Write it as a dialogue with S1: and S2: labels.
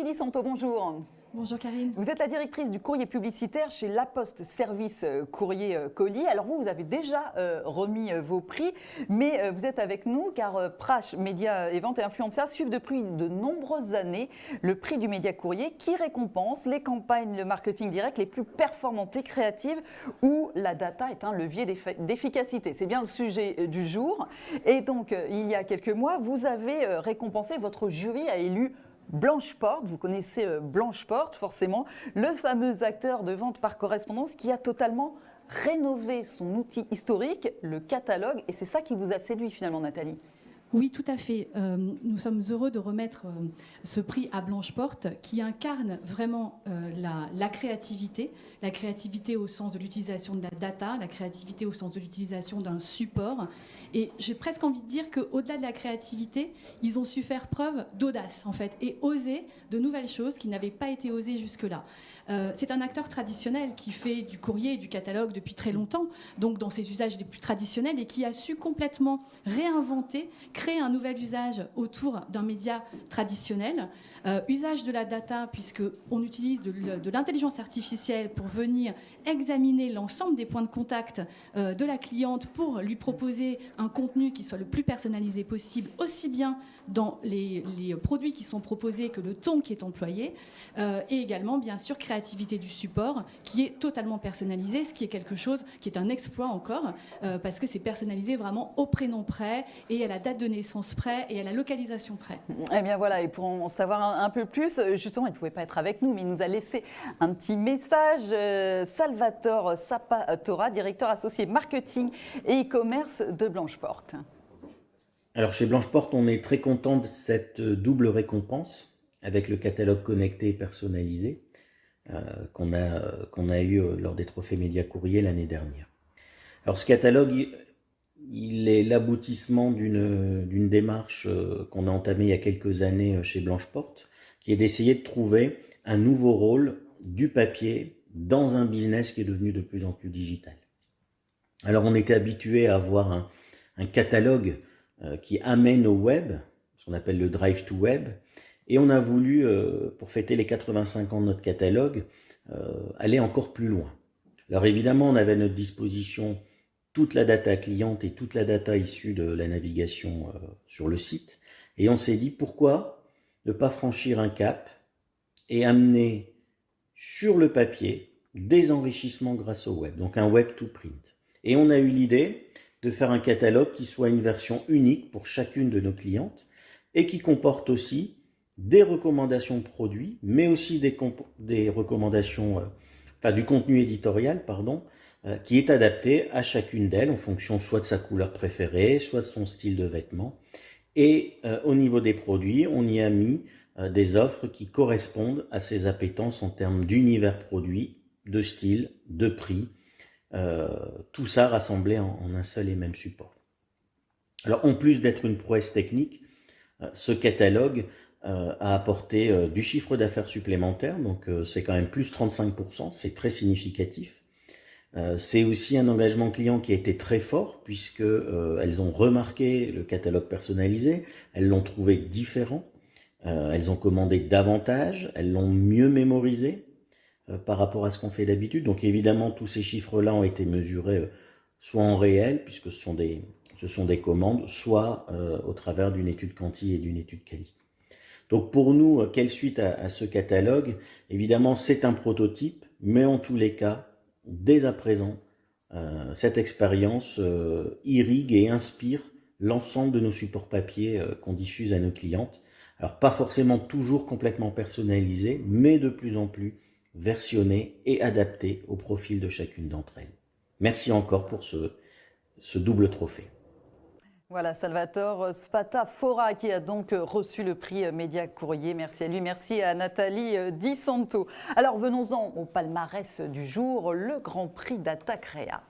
S1: Nathalie Di Santo, bonjour.
S2: Bonjour Karine.
S1: Vous êtes la directrice du courrier publicitaire chez La Poste Service Courrier Colis. Alors vous avez déjà remis vos prix, mais vous êtes avec nous car Prash, Média et Vente et Influencia suivent depuis de nombreuses années le prix du média courrier qui récompense les campagnes, le marketing direct les plus performantes et créatives où la data est un levier d'efficacité. C'est bien le sujet du jour. Et donc il y a quelques mois, vous avez récompensé, votre jury a élu Blanche Porte, vous connaissez Blanche Porte forcément, le fameux acteur de vente par correspondance qui a totalement rénové son outil historique, le catalogue, et c'est ça qui vous a séduit finalement Nathalie.
S2: Oui, tout à fait. Nous sommes heureux de remettre ce prix à Blanche Porte qui incarne vraiment la créativité au sens de l'utilisation de la data, la créativité au sens de l'utilisation d'un support. Et j'ai presque envie de dire qu'au-delà de la créativité, ils ont su faire preuve d'audace en fait et oser de nouvelles choses qui n'avaient pas été osées jusque-là. C'est un acteur traditionnel qui fait du courrier et du catalogue depuis très longtemps, donc dans ses usages les plus traditionnels et qui a su complètement réinventer, créer un nouvel usage autour d'un média traditionnel. Usage de la data, puisqu'on utilise de l'intelligence artificielle pour venir examiner l'ensemble des points de contact de la cliente pour lui proposer un contenu qui soit le plus personnalisé possible, aussi bien dans les produits qui sont proposés que le ton qui est employé, et également, bien sûr, créativité du support qui est totalement personnalisé, ce qui est quelque chose qui est un exploit encore, parce que c'est personnalisé vraiment au prénom près et à la date de naissance près et à la localisation près.
S1: Eh bien voilà, et pour en savoir un peu plus, justement, il ne pouvait pas être avec nous, mais il nous a laissé un petit message. Salvatore Sappatora, directeur associé marketing et e-commerce de Blanche Porte.
S3: Alors chez Blanche Porte, on est très content de cette double récompense avec le catalogue connecté et personnalisé qu'on a eu lors des trophées média courrier l'année dernière. Alors ce catalogue, il est l'aboutissement d'une démarche qu'on a entamée il y a quelques années chez Blanche Porte, qui est d'essayer de trouver un nouveau rôle du papier dans un business qui est devenu de plus en plus digital. Alors on était habitué à avoir un catalogue qui amène au web, ce qu'on appelle le drive to web, et on a voulu, pour fêter les 85 ans de notre catalogue, aller encore plus loin. Alors évidemment, on avait à notre disposition toute la data cliente et toute la data issue de la navigation sur le site, et on s'est dit pourquoi ne pas franchir un cap et amener sur le papier des enrichissements grâce au web, donc un web to print. Et on a eu l'idée de faire un catalogue qui soit une version unique pour chacune de nos clientes et qui comporte aussi des recommandations de produits, mais aussi des recommandations, du contenu éditorial, qui est adapté à chacune d'elles en fonction soit de sa couleur préférée, soit de son style de vêtement. Et au niveau des produits, on y a mis des offres qui correspondent à ses appétences en termes d'univers produit, de style, de prix, tout ça rassemblé en un seul et même support. Alors en plus d'être une prouesse technique, ce catalogue a apporté du chiffre d'affaires supplémentaire, donc c'est quand même plus 35%, c'est très significatif. C'est aussi un engagement client qui a été très fort puisque elles ont remarqué le catalogue personnalisé, elles l'ont trouvé différent, elles ont commandé davantage, elles l'ont mieux mémorisé par rapport à ce qu'on fait d'habitude. Donc évidemment, tous ces chiffres-là ont été mesurés soit en réel, puisque ce sont des commandes, soit au travers d'une étude quanti et d'une étude quali. Donc pour nous, quelle suite à ce catalogue? Évidemment, c'est un prototype, mais en tous les cas, dès à présent, cette expérience irrigue et inspire l'ensemble de nos supports papier qu'on diffuse à nos clientes. Alors pas forcément toujours complètement personnalisés, mais de plus en plus versionné et adapté au profil de chacune d'entre elles. Merci encore pour ce double trophée.
S1: Voilà, Salvatore Spatafora qui a donc reçu le prix Média Courrier. Merci à lui, merci à Nathalie Di Santo. Alors venons-en au palmarès du jour, le Grand Prix Data Créa.